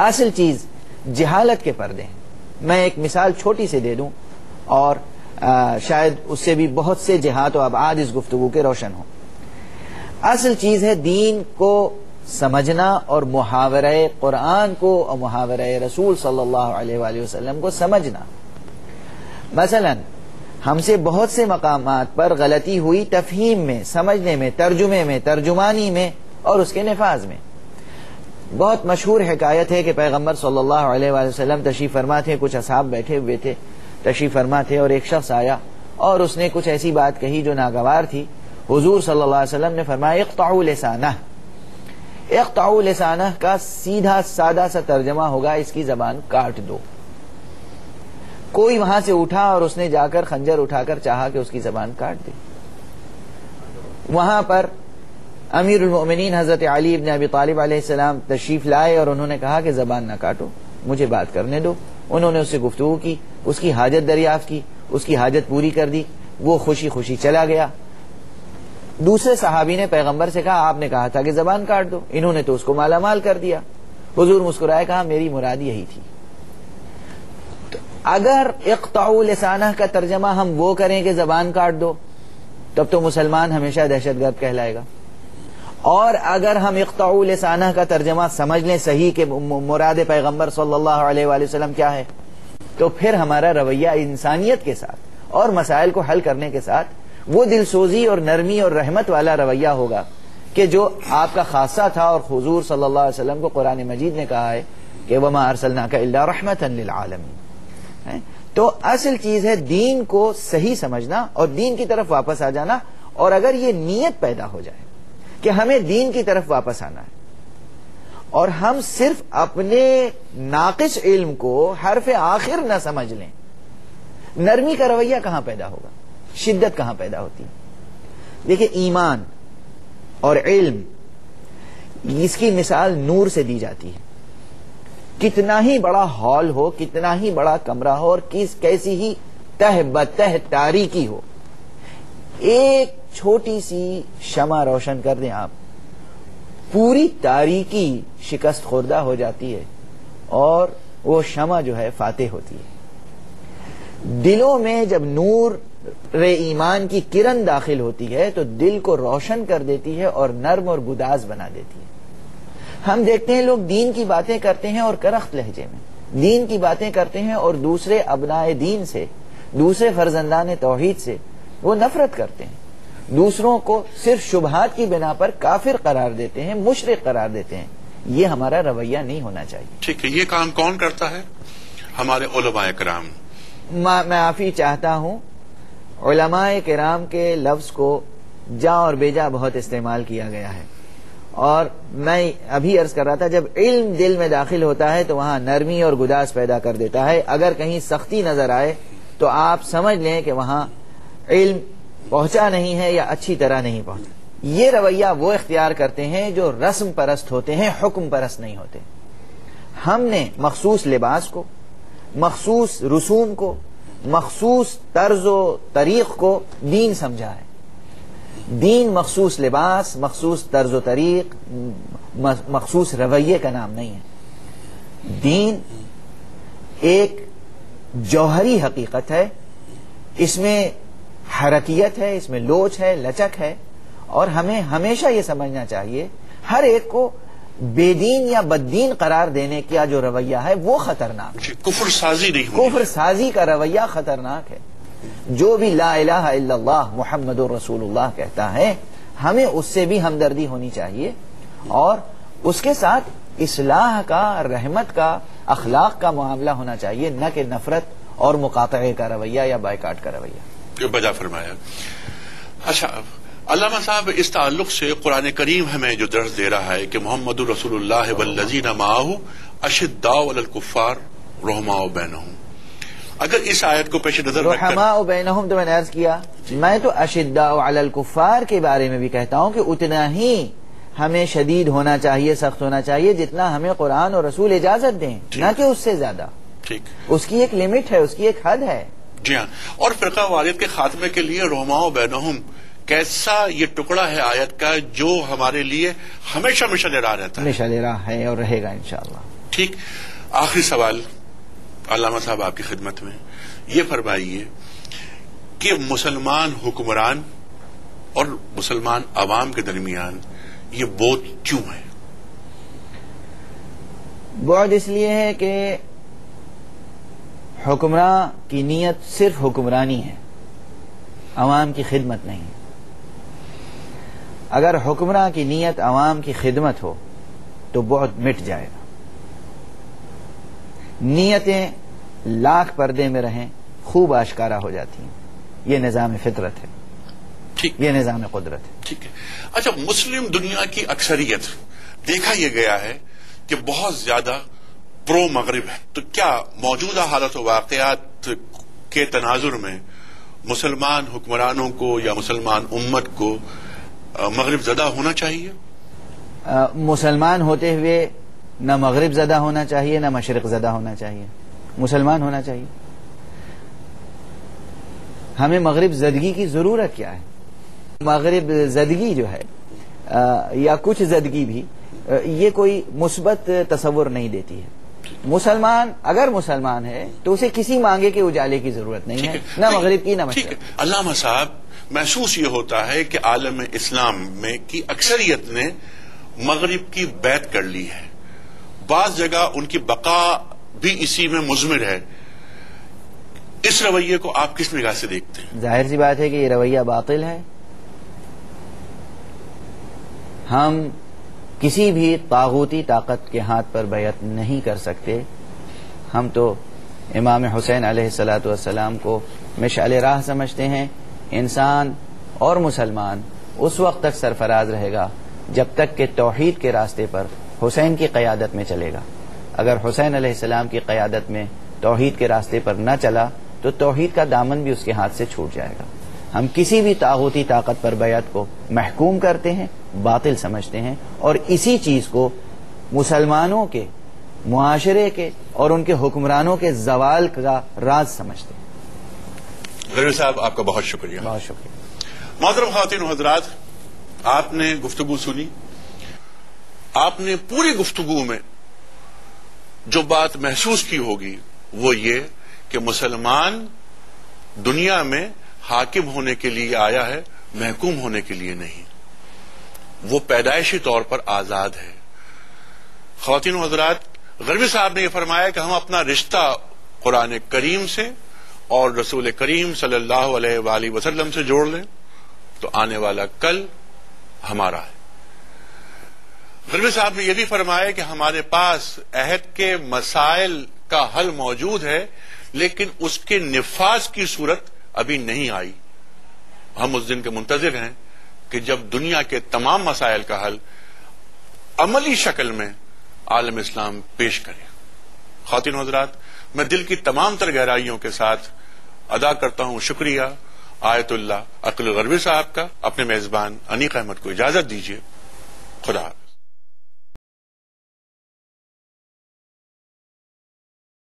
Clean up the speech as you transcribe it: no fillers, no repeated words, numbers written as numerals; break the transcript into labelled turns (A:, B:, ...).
A: اصل چیز جہالت کے پردے ہیں. میں ایک مثال چھوٹی سے دے دوں اور شاید اس سے بھی بہت سے جہات و ابعاد اس گفتگو کے روشن ہوں. اصل چیز ہے دین کو سمجھنا اور محاورہ قرآن کو اور محاورہ رسول صلی اللہ علیہ وآلہ وسلم کو سمجھنا. مثلا ہم سے بہت سے مقامات پر غلطی ہوئی تفہیم میں، سمجھنے میں، ترجمے میں، ترجمانی میں اور اس کے نفاذ میں. بہت مشہور حکایت ہے کہ پیغمبر صلی اللہ علیہ وآلہ وسلم تشریف فرما تھے، کچھ اصحاب بیٹھے ہوئے تھے، تشریف فرما تھے اور ایک شخص آیا اور اس نے کچھ ایسی بات کہی جو ناگوار تھی. حضور صلی اللہ علیہ وسلم نے فرمایا اقطعوا لسانہ. اقطعوا لسانہ کا سیدھا سادہ سا ترجمہ ہوگا اس کی زبان کاٹ دو. کوئی وہاں سے اٹھا اور اس نے جا کر خنجر اٹھا کر چاہا کہ اس کی زبان کاٹ دے. وہاں پر امیر المؤمنین حضرت علی بن ابی طالب علیہ السلام تشریف لائے اور انہوں نے کہا کہ زبان نہ کاٹو، مجھے بات کرنے دو. انہوں نے اس سے گفتگو کی، اس کی حاجت دریافت کی، اس کی حاجت پوری کر دی، وہ خوشی خوشی چلا گیا. دوسرے صحابی نے پیغمبر سے کہا آپ نے کہا تھا کہ زبان کاٹ دو، انہوں نے تو اس کو مالا مال کر دیا. حضور مسکرائے کہا میری مراد یہی تھی. اگر اقطعوا لسانہ کا ترجمہ ہم وہ کریں کہ زبان کاٹ دو تب تو مسلمان ہمیشہ دہشت گرد کہلائے گا، اور اگر ہم اقطعوا لسانہ کا ترجمہ سمجھ لیں صحیح کہ مراد پیغمبر صلی اللہ علیہ وآلہ وسلم کیا ہے تو پھر ہمارا رویہ انسانیت کے ساتھ اور مسائل کو حل کرنے کے ساتھ وہ دل سوزی اور نرمی اور رحمت والا رویہ ہوگا کہ جو آپ کا خاصہ تھا. اور حضور صلی اللہ علیہ وسلم کو قرآن مجید نے کہا ہے کہ وَمَا أَرْسَلْنَاكَ إِلَّا رَحْمَةً لِلْعَالَمِينَ. تو اصل چیز ہے دین کو صحیح سمجھنا اور دین کی طرف واپس آ جانا. اور اگر یہ نیت پیدا ہو جائے کہ ہمیں دین کی طرف واپس آنا ہے اور ہم صرف اپنے ناقص علم کو حرف آخر نہ سمجھ لیں، نرمی کا رویہ کہاں پیدا ہوگا، شدت کہاں پیدا ہوتی ہے. دیکھیں ایمان اور علم اس کی مثال نور سے دی جاتی ہے. کتنا ہی بڑا ہال ہو، کتنا ہی بڑا کمرہ ہو اور کیسی ہی تہ بتہ تاریکی ہو، ایک چھوٹی سی شمع روشن کر دیں آپ، پوری تاریکی شکست خوردہ ہو جاتی ہے اور وہ شمع جو ہے فاتح ہوتی ہے. دلوں میں جب نور ایمان کی کرن داخل ہوتی ہے تو دل کو روشن کر دیتی ہے اور نرم اور گداز بنا دیتی ہے. ہم دیکھتے ہیں لوگ دین کی باتیں کرتے ہیں اور کرخت لہجے میں دین کی باتیں کرتے ہیں اور دوسرے ابنائے دین سے، دوسرے فرزندان توحید سے وہ نفرت کرتے ہیں، دوسروں کو صرف شبہات کی بنا پر کافر قرار دیتے ہیں، مشرک قرار دیتے ہیں. یہ ہمارا رویہ نہیں ہونا چاہیے.
B: ٹھیک ہے، یہ کام کون کرتا ہے؟ ہمارے علماء کرام.
A: میں معافی چاہتا ہوں، علماء کرام کے لفظ کو جا اور بیجا بہت استعمال کیا گیا ہے، اور میں ابھی عرض کر رہا تھا جب علم دل میں داخل ہوتا ہے تو وہاں نرمی اور گداز پیدا کر دیتا ہے. اگر کہیں سختی نظر آئے تو آپ سمجھ لیں کہ وہاں علم پہنچا نہیں ہے یا اچھی طرح نہیں پہنچا. یہ رویہ وہ اختیار کرتے ہیں جو رسم پرست ہوتے ہیں، حکم پرست نہیں ہوتے. ہم نے مخصوص لباس کو، مخصوص رسوم کو، مخصوص طرز و طریق کو دین سمجھا ہے. دین مخصوص لباس، مخصوص طرز و طریق، مخصوص رویے کا نام نہیں ہے. دین ایک جوہری حقیقت ہے، اس میں حرکیت ہے، اس میں لوچ ہے، لچک ہے، اور ہمیں ہمیشہ یہ سمجھنا چاہیے ہر ایک کو بے دین یا بد دین قرار دینے کا جو رویہ ہے وہ خطرناک ہے.
B: کفر سازی نہیں،
A: کفر سازی کا رویہ خطرناک ہے. جو بھی لا الہ الا اللہ محمد رسول اللہ کہتا ہے ہمیں اس سے بھی ہمدردی ہونی چاہیے اور اس کے ساتھ اصلاح کا، رحمت کا، اخلاق کا معاملہ ہونا چاہیے، نہ کہ نفرت اور مقاطعے کا رویہ یا بائیکاٹ کا رویہ.
B: بجا فرمایا. اچھا علامہ صاحب، اس تعلق سے قرآن کریم ہمیں جو درس دے رہا ہے کہ محمد رسول اللہ والذین معہ اشداء علی الکفار رحماء بینہم، اگر اس آیت کو پیش نظر رکھ کر
A: رحماء بینہم تو میں نے عرض کیا، میں تو اشداء علی الکفار کے بارے میں بھی کہتا ہوں کہ اتنا ہی ہمیں شدید ہونا چاہیے، سخت ہونا چاہیے جتنا ہمیں قرآن اور رسول اجازت دیں، نہ کہ اس سے زیادہ.
B: ٹھیک،
A: اس کی ایک لمٹ ہے، اس کی ایک حد ہے.
B: جی ہاں. اور فرقہ واریت کے خاتمے کے لیے رحماء بینہم کیسا یہ ٹکڑا ہے آیت کا جو ہمارے لیے ہمیشہ مشعل راہ رہتا ہے.
A: مشعل راہ ہے اور رہے گا انشاءاللہ.
B: ٹھیک. آخری سوال علامہ صاحب آپ کی خدمت میں، یہ فرمائیے کہ مسلمان حکمران اور مسلمان عوام کے درمیان یہ بوجھ کیوں ہے؟
A: بعد اس لیے ہے کہ حکمراں کی نیت صرف حکمرانی ہے، عوام کی خدمت نہیں. اگر حکمراں کی نیت عوام کی خدمت ہو تو بعد مٹ جائے گا. نیتیں لاکھ پردے میں رہیں خوب آشکارا ہو جاتی ہیں. یہ نظام فطرت ہے،
B: ٹھیک،
A: یہ نظام قدرت ہے.
B: ٹھیک ہے. اچھا، مسلم دنیا کی اکثریت دیکھا یہ گیا ہے کہ بہت زیادہ پرو مغرب ہے، تو کیا موجودہ حالت و واقعات کے تناظر میں مسلمان حکمرانوں کو یا مسلمان امت کو مغرب زدہ ہونا چاہیے؟
A: مسلمان ہوتے ہوئے نہ مغرب زدہ ہونا چاہیے نہ مشرق زدہ ہونا چاہیے، مسلمان ہونا چاہیے. ہمیں مغرب زدگی کی ضرورت کیا ہے؟ مغرب زدگی جو ہے یا کچھ زدگی بھی یہ کوئی مثبت تصور نہیں دیتی ہے. مسلمان اگر مسلمان ہے تو اسے کسی مانگے کے اجالے کی ضرورت نہیں ہے، نہ مغرب کی نہ مشرق.
B: علامہ صاحب، محسوس یہ ہوتا ہے کہ عالم اسلام میں کی اکثریت نے مغرب کی بیعت کر لی ہے، بعض جگہ ان کی بقا بھی اسی میں مضمر ہے. اس رویے کو آپ کس نگاہ سے دیکھتے ہیں؟
A: ظاہر سی بات ہے کہ یہ رویہ باطل ہے. ہم کسی بھی طاغوتی طاقت کے ہاتھ پر بیعت نہیں کر سکتے. ہم تو امام حسین علیہ الصلاۃ والسلام کو مشعل راہ سمجھتے ہیں. انسان اور مسلمان اس وقت تک سرفراز رہے گا جب تک کہ توحید کے راستے پر حسین کی قیادت میں چلے گا. اگر حسین علیہ السلام کی قیادت میں توحید کے راستے پر نہ چلا تو توحید کا دامن بھی اس کے ہاتھ سے چھوٹ جائے گا. ہم کسی بھی طاغوتی طاقت پر بیعت کو محکوم کرتے ہیں، باطل سمجھتے ہیں، اور اسی چیز کو مسلمانوں کے معاشرے کے اور ان کے حکمرانوں کے زوال کا راز سمجھتے ہیں.
B: غریب صاحب، آپ کا بہت شکریہ.
A: بہت شکریہ.
B: محترم خواتین و حضرات، آپ نے گفتگو سنی. آپ نے پوری گفتگو میں جو بات محسوس کی ہوگی وہ یہ کہ مسلمان دنیا میں حاکم ہونے کے لیے آیا ہے، محکوم ہونے کے لیے نہیں. وہ پیدائشی طور پر آزاد ہے. خواتین و حضرات، غربی صاحب نے یہ فرمایا کہ ہم اپنا رشتہ قرآن کریم سے اور رسول کریم صلی اللہ علیہ وآلہ وسلم سے جوڑ لیں تو آنے والا کل ہمارا ہے. غربی صاحب نے یہ بھی فرمایا کہ ہمارے پاس عہد کے مسائل کا حل موجود ہے، لیکن اس کے نفاذ کی صورت ابھی نہیں آئی. ہم اس دن کے منتظر ہیں کہ جب دنیا کے تمام مسائل کا حل عملی شکل میں عالم اسلام پیش کرے. خواتین و حضرات، میں دل کی تمام تر گہرائیوں کے ساتھ ادا کرتا ہوں شکریہ آیت اللہ عقل غربی صاحب کا. اپنے میزبان انیق احمد کو اجازت دیجیے. خدا حافظ.